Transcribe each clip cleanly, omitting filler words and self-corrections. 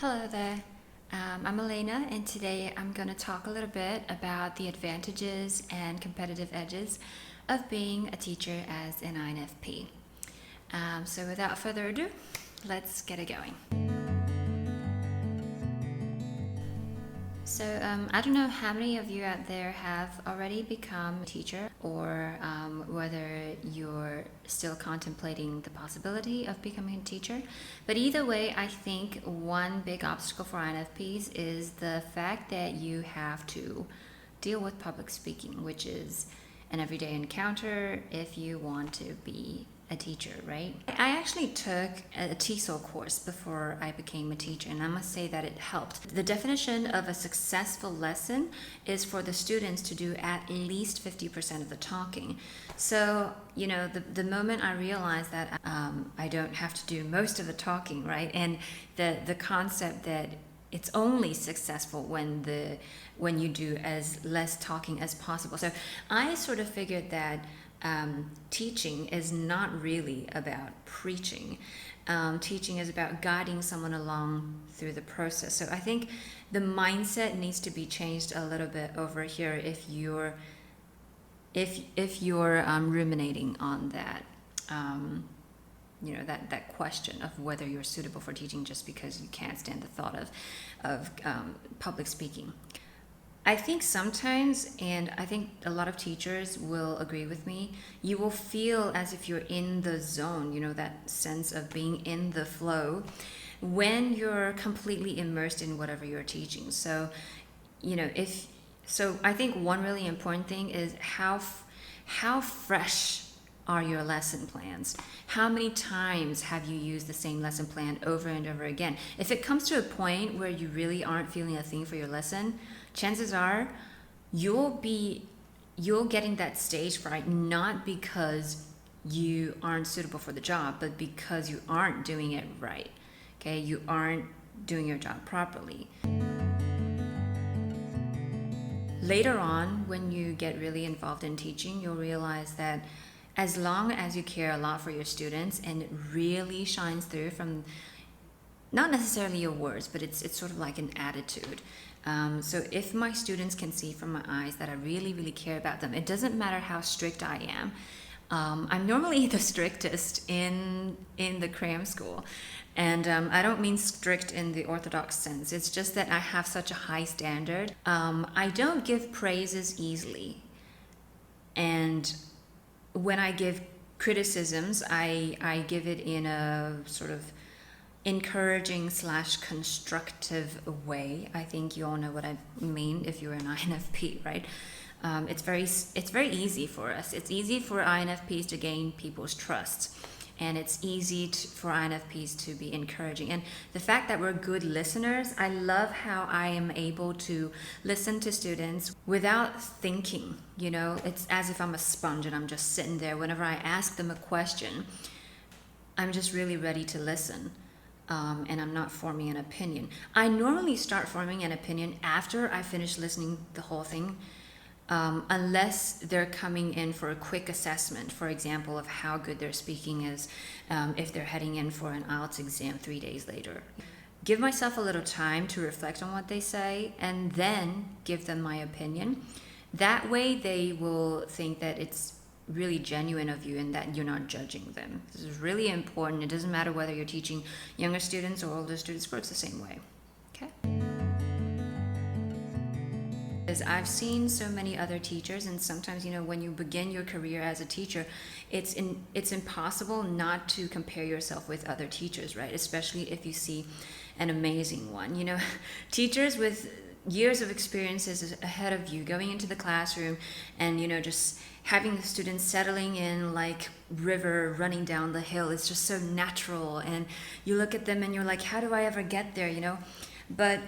Hello there. I'm Elena, and today I'm going to talk a little bit about the advantages and competitive edges of being a teacher as an INFP. So, without further ado, let's get it going. So, I don't know how many of you out there have already become a teacher, or whether you're still contemplating the possibility of becoming a teacher. But either way, I think one big obstacle for INFPs is the fact that you have to deal with public speaking, which is an everyday encounter if you want to be a teacher, right? I actually took a TESOL course before I became a teacher, and I must say that it helped. The definition of a successful lesson is for the students to do at least 50% of the talking. So, the moment I realized that I don't have to do most of the talking, right? And the concept that it's only successful when you do as less talking as possible. So I sort of figured that teaching is not really about preaching. Teaching is about guiding someone along through the process. So I think the mindset needs to be changed a little bit over here if you're ruminating on that. That question of whether you're suitable for teaching just because you can't stand the thought of public speaking. I think sometimes, and I think a lot of teachers will agree with me, you will feel as if you're in the zone, that sense of being in the flow when you're completely immersed in whatever you're teaching. So, I think one really important thing is how fresh are your lesson plans? How many times have you used the same lesson plan over and over again? If it comes to a point where you really aren't feeling a thing for your lesson, chances are you're getting that stage fright not because you aren't suitable for the job, but because you aren't doing it right. Okay, you aren't doing your job properly. Later on, when you get really involved in teaching, you'll realize that as long as you care a lot for your students and it really shines through from not necessarily your words, but it's sort of like an attitude. So if my students can see from my eyes that I really, really care about them, it doesn't matter how strict I am. I'm normally the strictest in the cram school. And I don't mean strict in the orthodox sense. It's just that I have such a high standard. I don't give praises easily. And when I give criticisms, I give it in a sort of encouraging / constructive way. I think you all know what I mean if you're an INFP, right? It's very easy for us. It's easy for INFPs to gain people's trust, and it's easy for INFPs to be encouraging. And the fact that we're good listeners, I love how I am able to listen to students without thinking. It's as if I'm a sponge and I'm just sitting there. Whenever I ask them a question, I'm just really ready to listen. And I'm not forming an opinion. I normally start forming an opinion after I finish listening the whole thing, unless they're coming in for a quick assessment, for example, of how good their speaking is, if they're heading in for an IELTS exam 3 days later. Give myself a little time to reflect on what they say and then give them my opinion. That way they will think that it's really genuine of you and that you're not judging them. This is really important. It doesn't matter whether you're teaching younger students or older students, it works the same way. Okay? Because I've seen so many other teachers, and sometimes, when you begin your career as a teacher, it's impossible not to compare yourself with other teachers, right? Especially if you see an amazing one. Teachers with years of experiences ahead of you going into the classroom and, just having the students settling in like river running down the hill. It's just so natural, and you look at them and you're like, how do I ever get there? But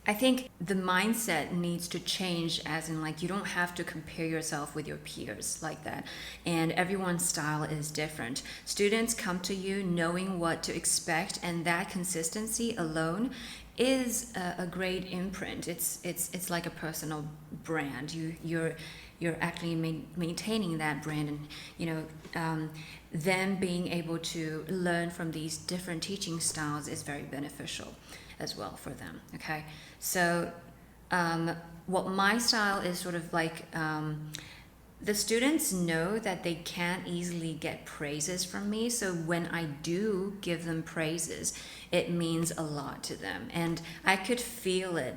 I think the mindset needs to change, as in like you don't have to compare yourself with your peers like that, and everyone's style is different. Students come to you knowing what to expect, and that consistency alone is a great imprint. It's like a personal brand. You're actually maintaining that brand, and them being able to learn from these different teaching styles is very beneficial as well for them. Okay, so what my style is sort of like, the students know that they can't easily get praises from me. So when I do give them praises, it means a lot to them. And I could feel it.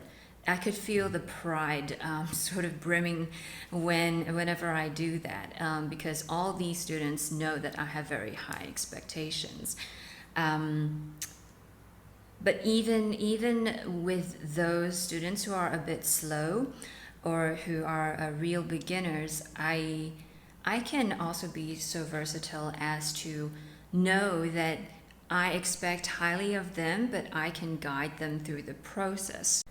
I could feel the pride sort of brimming whenever I do that, because all these students know that I have very high expectations. But even with those students who are a bit slow or who are real beginners, I can also be so versatile as to know that I expect highly of them, but I can guide them through the process.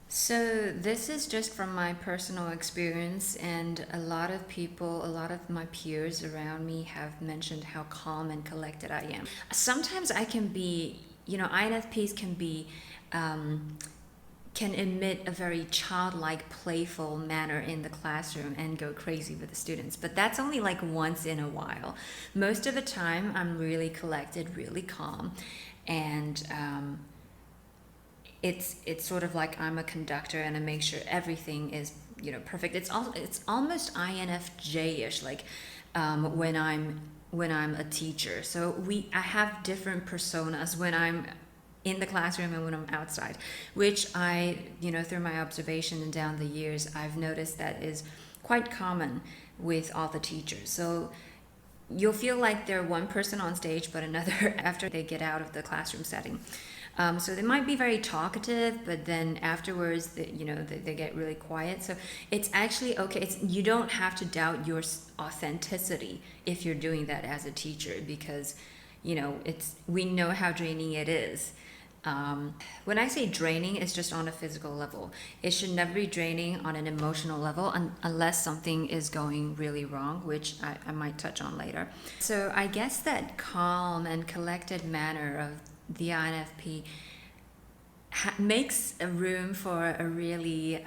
So this is just from my personal experience, and a lot of people, a lot of my peers around me have mentioned how calm and collected I am. Sometimes I can be, INFPs can be, can emit a very childlike, playful manner in the classroom and go crazy with the students. But that's only like once in a while. Most of the time, I'm really collected, really calm, and it's sort of like I'm a conductor and I make sure everything is perfect. It's almost INFJ-ish, like when I'm a teacher. So I have different personas when I'm in the classroom and when I'm outside, which I, through my observation and down the years, I've noticed that is quite common with all the teachers. So you'll feel like they're one person on stage, but another after they get out of the classroom setting. So they might be very talkative, but then afterwards, they get really quiet. So it's actually okay. You don't have to doubt your authenticity if you're doing that as a teacher, because, we know how draining it is. When I say draining, it's just on a physical level. It should never be draining on an emotional level unless something is going really wrong, which I might touch on later. So I guess that calm and collected manner of the INFP makes a room for a really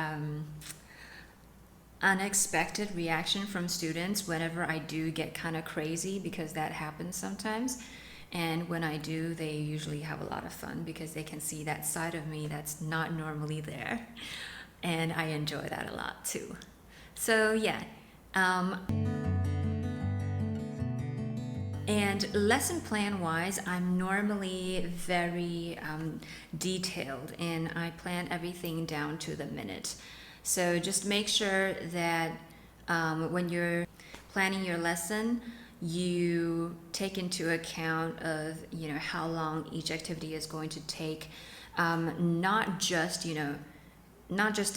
unexpected reaction from students whenever I do get kind of crazy, because that happens sometimes. And when I do, they usually have a lot of fun because they can see that side of me that's not normally there. And I enjoy that a lot too. So yeah. And lesson plan wise, I'm normally very detailed, and I plan everything down to the minute. So just make sure that when you're planning your lesson, you take into account of how long each activity is going to take, not just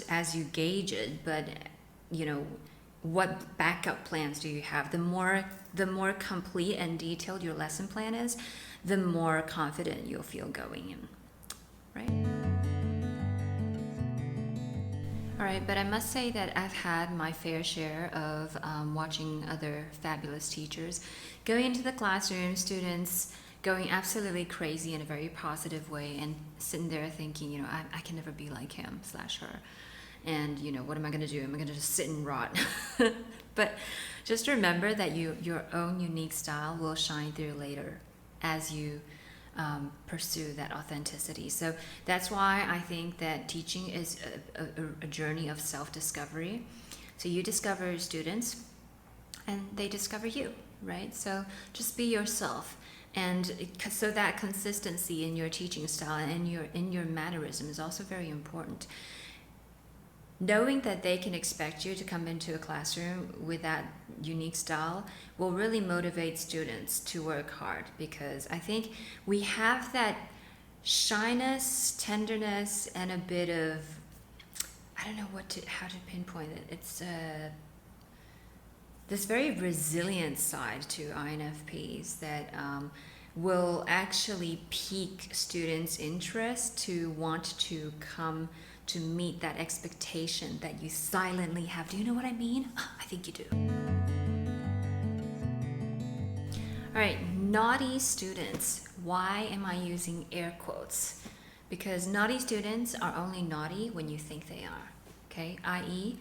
as you gauge it, but what backup plans do you have. The more complete and detailed your lesson plan is, the more confident you'll feel going in, right? All right, but I must say that I've had my fair share of watching other fabulous teachers going into the classroom, students going absolutely crazy in a very positive way, and sitting there thinking, I can never be like him / her. And what am I going to do? Am I going to just sit and rot? But just remember that your own unique style will shine through later as you pursue that authenticity. So that's why I think that teaching is a journey of self-discovery. So you discover students and they discover you, right? So just be yourself. And so that consistency in your teaching style and in your mannerism is also very important. Knowing that they can expect you to come into a classroom with that unique style will really motivate students to work hard, because I think we have that shyness, tenderness, and a bit of, I don't know how to pinpoint it. It's this very resilient side to INFPs that will actually pique students' interest to want to come to meet that expectation that you silently have. Do you know what I mean? I think you do. All right, naughty students. Why am I using air quotes? Because naughty students are only naughty when you think they are, okay? I.e.,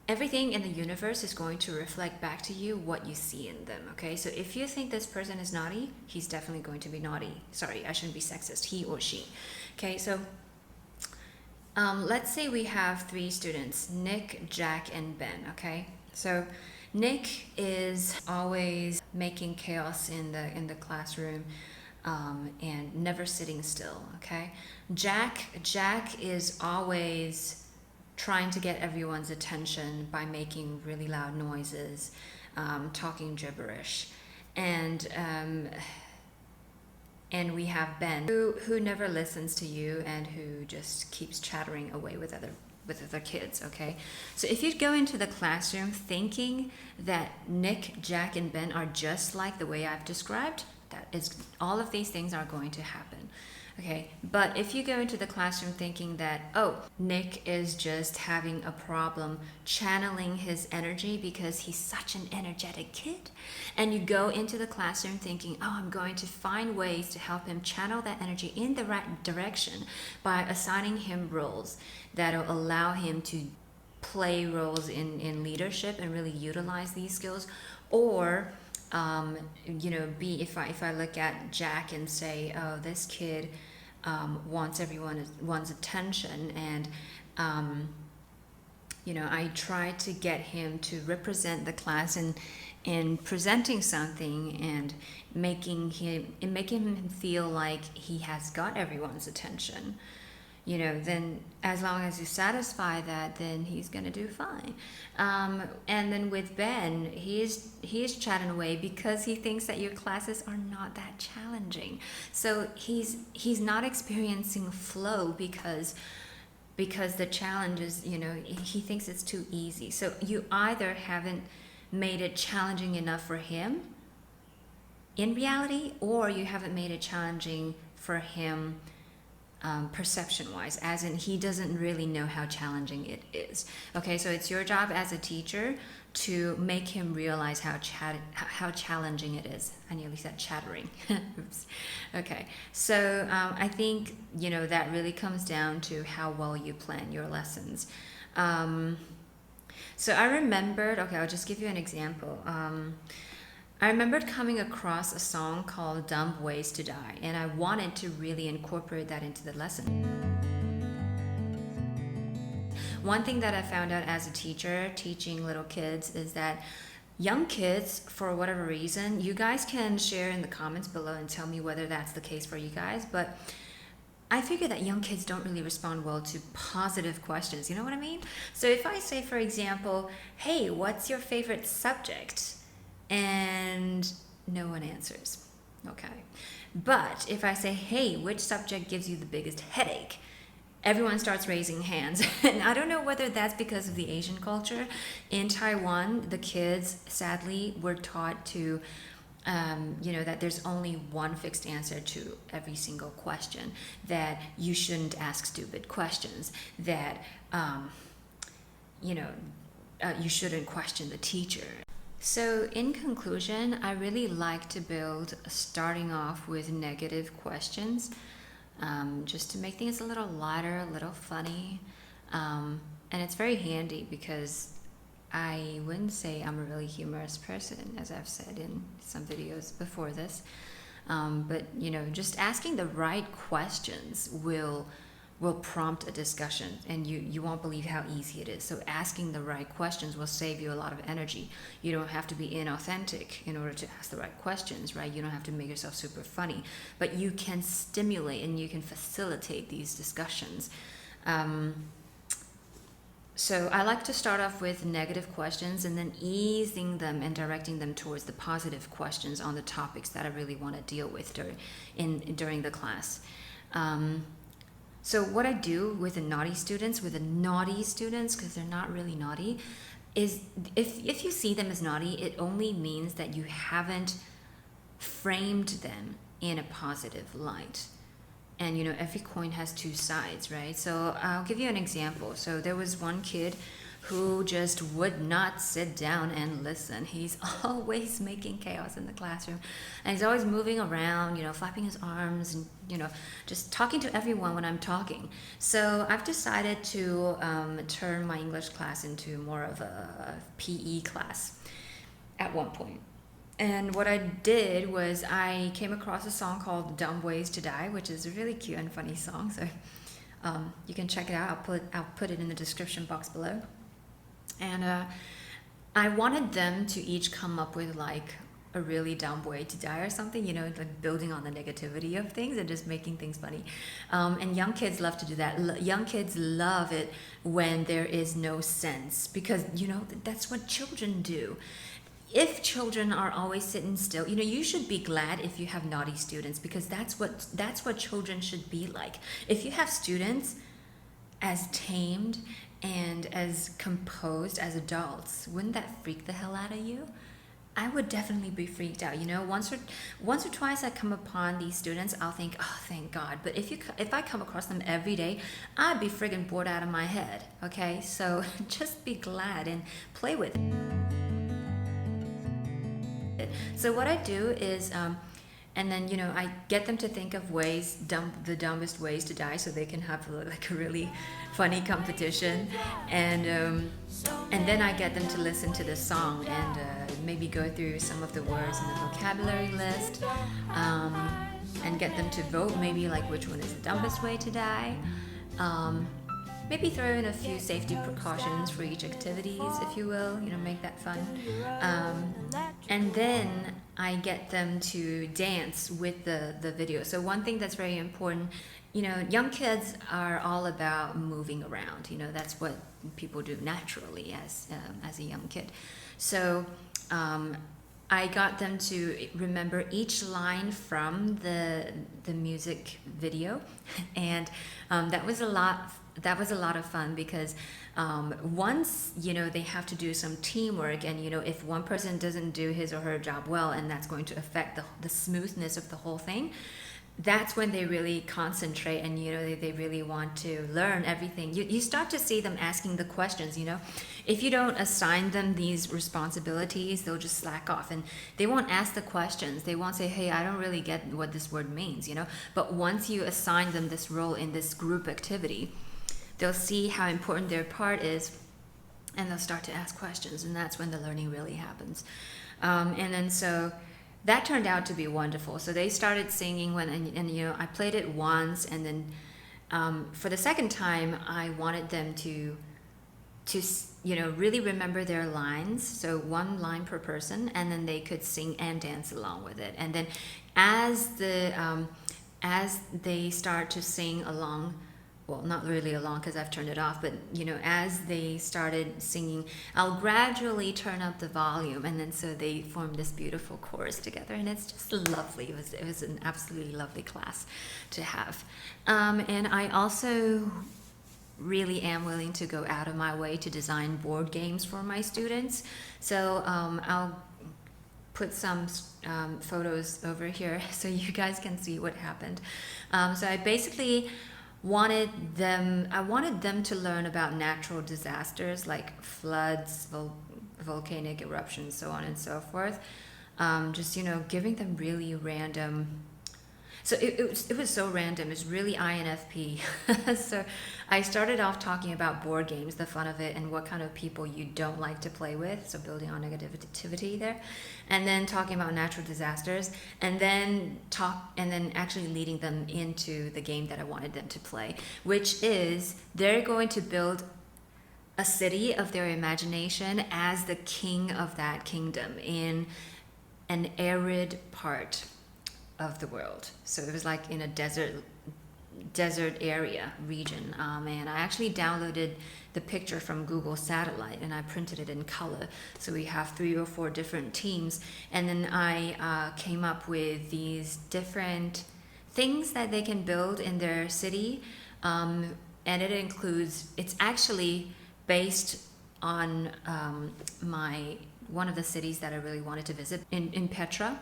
everything in the universe is going to reflect back to you what you see in them, okay? So if you think this person is naughty, he's definitely going to be naughty. Sorry, I shouldn't be sexist, he or she. Okay, so let's say we have 3 students, Nick, Jack, and Ben, okay? So Nick is always making chaos in the classroom, and never sitting still, okay? Jack is always trying to get everyone's attention by making really loud noises, talking gibberish. And we have Ben, who never listens to you and who just keeps chattering away with other kids, okay? So if you go into the classroom thinking that Nick, Jack, and Ben are just like the way I've described, that is, all of these things are going to happen. Okay, but if you go into the classroom thinking that, oh, Nick is just having a problem channeling his energy because he's such an energetic kid, and you go into the classroom thinking, oh, I'm going to find ways to help him channel that energy in the right direction by assigning him roles that'll allow him to play roles in leadership and really utilize these skills, or if I look at Jack and say, oh, this kid wants everyone's attention, and I try to get him to represent the class in presenting something and making him feel like he has got everyone's attention. Then as long as you satisfy that, then he's gonna do fine. And then with Ben, he's chatting away because he thinks that your classes are not that challenging. So he's not experiencing flow because the challenge is, he thinks it's too easy. So you either haven't made it challenging enough for him in reality, or you haven't made it challenging for him perception-wise, as in he doesn't really know how challenging it is. Okay, so it's your job as a teacher to make him realize how challenging it is. I nearly said chattering. Oops. Okay, so I think that really comes down to how well you plan your lessons. So I remembered. Okay, I'll just give you an example. I remembered coming across a song called Dumb Ways to Die, and I wanted to really incorporate that into the lesson. One thing that I found out as a teacher teaching little kids is that young kids, for whatever reason, you guys can share in the comments below and tell me whether that's the case for you guys, but I figure that young kids don't really respond well to positive questions, you know what I mean? So if I say, for example, hey, what's your favorite subject? And no one answers. Okay. But if I say, hey, which subject gives you the biggest headache? Everyone starts raising hands. And I don't know whether that's because of the Asian culture. In Taiwan, the kids, sadly, were taught to, that there's only one fixed answer to every single question, that you shouldn't ask stupid questions, that, you shouldn't question the teacher. So in conclusion, I really like to build starting off with negative questions, just to make things a little lighter, a little funny. And it's very handy because I wouldn't say I'm a really humorous person, as I've said in some videos before this. But just asking the right questions will prompt a discussion, and you won't believe how easy it is. So asking the right questions will save you a lot of energy. You don't have to be inauthentic in order to ask the right questions, right? You don't have to make yourself super funny, but you can stimulate and you can facilitate these discussions. So I like to start off with negative questions and then easing them and directing them towards the positive questions on the topics that I really want to deal with during the class. So what I do with the naughty students, because they're not really naughty, is if you see them as naughty, it only means that you haven't framed them in a positive light. And every coin has two sides, right? So I'll give you an example. So there was one kid who just would not sit down and listen. He's always making chaos in the classroom, and he's always moving around, flapping his arms and, just talking to everyone when I'm talking. So I've decided to turn my English class into more of a PE class at one point. And what I did was I came across a song called Dumb Ways to Die, which is a really cute and funny song. So you can check it out. I'll put it in the description box below. And I wanted them to each come up with like a really dumb way to die or something, like building on the negativity of things and just making things funny. And young kids love to do that. Young kids love it when there is no sense, because, that's what children do. If children are always sitting still, you should be glad if you have naughty students, because that's what children should be like. If you have students as tamed and as composed as adults, wouldn't that freak the hell out of you? I would definitely be freaked out. Once or twice I come upon these students, I'll think, oh, thank God. But if I come across them every day, I'd be friggin' bored out of my head. Okay, so just be glad and play with it. So what I do is, and then I get them to think of the dumbest ways to die, so they can have like a really funny competition, and then I get them to listen to the song and maybe go through some of the words in the vocabulary list, and get them to vote maybe like which one is the dumbest way to die. Maybe throw in a few safety precautions for each activities, if you will, make that fun. And then I get them to dance with the video. So one thing that's very important, young kids are all about moving around. That's what people do naturally as a young kid. So I got them to remember each line from the music video, and that was a lot of fun, because once they have to do some teamwork, and if one person doesn't do his or her job well, and that's going to affect the smoothness of the whole thing, that's when they really concentrate, and they really want to learn everything. You start to see them asking the questions. If you don't assign them these responsibilities, they'll just slack off and they won't ask the questions. They won't say, hey, I don't really get what this word means. But once you assign them this role in this group activity, they'll see how important their part is, and they'll start to ask questions, and that's when the learning really happens. And then so that turned out to be wonderful. So they started singing and I played it once, and then for the second time I wanted them to really remember their lines, so one line per person, and then they could sing and dance along with it. And then as they start to sing along, well, not really along because I've turned it off, but as they started singing, I'll gradually turn up the volume, and then so they formed this beautiful chorus together, and it's just lovely. It was an absolutely lovely class to have. And I also really am willing to go out of my way to design board games for my students. So I'll put some photos over here so you guys can see what happened. So I basically wanted them to learn about natural disasters like floods, volcanic eruptions, so on and so forth. Just giving them really random. So it was so random. It's really INFP. So I started off talking about board games, the fun of it, and what kind of people you don't like to play with. So building on negativity there, and then talking about natural disasters, and then actually leading them into the game that I wanted them to play, which is they're going to build a city of their imagination as the king of that kingdom in an arid part of the world. So it was like in a desert area region, and I actually downloaded the picture from Google Satellite and I printed it in color, so we have 3 or 4 different teams, and then I came up with these different things that they can build in their city, and it's actually based on one of the cities that I really wanted to visit in Petra.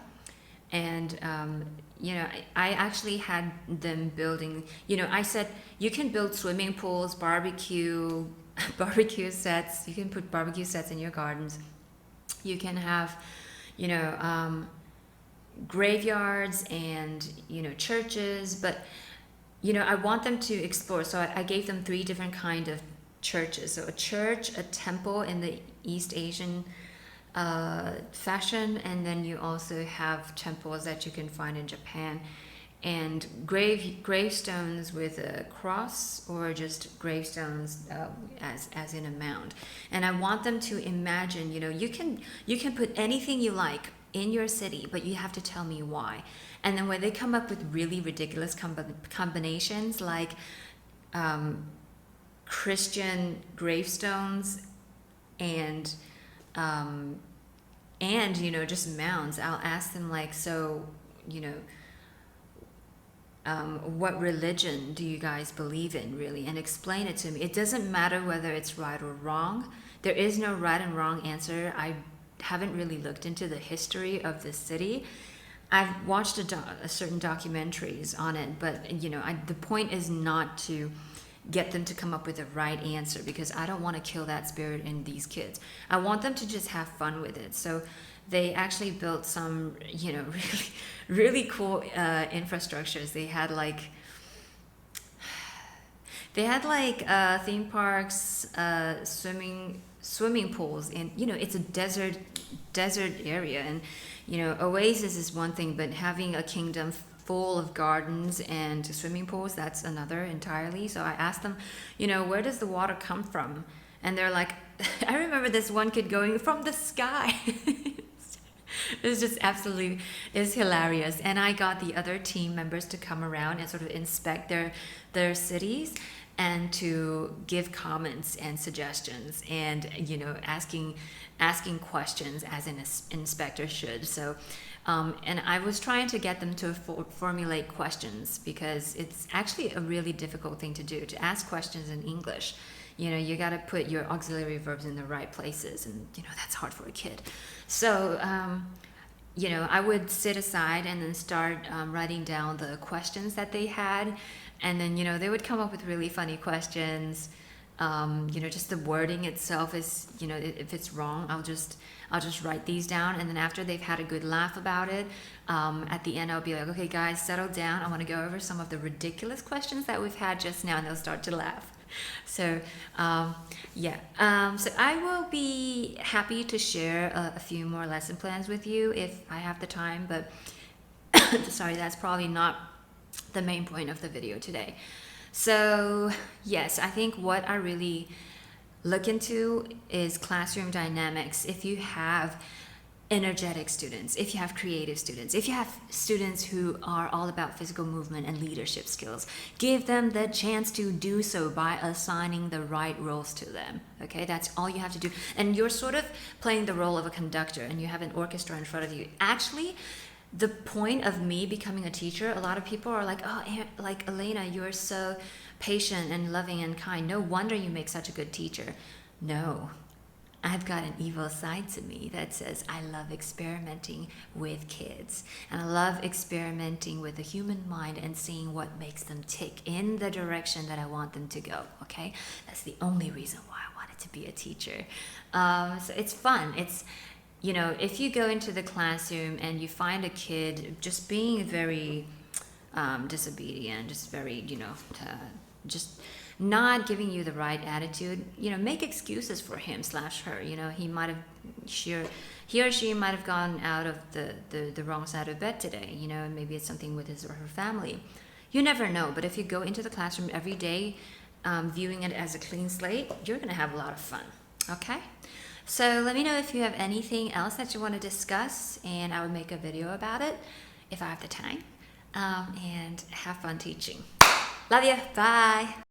And I actually had them building, I said you can build swimming pools, barbecue barbecue sets. You can put barbecue sets in your gardens. You can have, you know, graveyards and, you know, churches. But, you know, I want them to explore. So I gave them 3 different kind of churches. So a church, a temple in the East Asian fashion, and then you also have temples that you can find in Japan, and gravestones with a cross, or just gravestones as in a mound. And I want them to imagine, you know, you can put anything you like in your city, but you have to tell me why. And then when they come up with really ridiculous combinations, like Christian gravestones and you know, just mounds, I'll ask them, like, so, you know, what religion do you guys believe in, really, and explain it to me. It doesn't matter whether it's right or wrong. There is no right and wrong answer. I haven't really looked into the history of this city. I've watched a certain documentaries on it, but, you know, the point is not to get them to come up with the right answer, because I don't want to kill that spirit in these kids. I want them to just have fun with it. So they actually built some, you know, really cool infrastructures. They had like theme parks, swimming pools, and, you know, it's a desert area, and, you know, oasis is one thing, but having a kingdom full of gardens and swimming pools, that's another entirely. So I asked them, you know, where does the water come from? And they're like, I remember this one kid going, from the sky. It's just absolutely, it's hilarious. And I got the other team members to come around and sort of inspect their cities, and to give comments and suggestions, and, you know, asking questions as an inspector should. So and I was trying to get them to formulate questions, because it's actually a really difficult thing to do, to ask questions in English. You know, you got to put your auxiliary verbs in the right places, and, you know, that's hard for a kid. So you know, I would sit aside and then start writing down the questions that they had, and then, you know, they would come up with really funny questions. You know, just the wording itself is, you know, if it's wrong, I'll just write these down, and then after they've had a good laugh about it, at the end I'll be like, okay guys, settle down, I want to go over some of the ridiculous questions that we've had just now, and they'll start to laugh. So so I will be happy to share a few more lesson plans with you if I have the time, but sorry, that's probably not the main point of the video today. So yes, I think what I really look into is classroom dynamics. If you have energetic students, if you have creative students, if you have students who are all about physical movement and leadership skills, give them the chance to do so by assigning the right roles to them. Okay, that's all you have to do. And you're sort of playing the role of a conductor, and you have an orchestra in front of you. Actually, the point of me becoming a teacher, a lot of people are like, oh, like, Elena, you're so patient and loving and kind. No wonder you make such a good teacher. No, I've got an evil side to me that says I love experimenting with kids, and I love experimenting with the human mind and seeing what makes them tick in the direction that I want them to go. Okay, that's the only reason why I wanted to be a teacher. So it's fun. It's, you know, if you go into the classroom and you find a kid just being very disobedient, just very, you know, just not giving you the right attitude, you know, make excuses for him / her. You know, he or she might have gone out of the wrong side of bed today, you know, and maybe it's something with his or her family. You never know. But if you go into the classroom every day viewing it as a clean slate, you're going to have a lot of fun. Okay? So let me know if you have anything else that you want to discuss, and I will make a video about it if I have the time. And have fun teaching. Love you. Bye.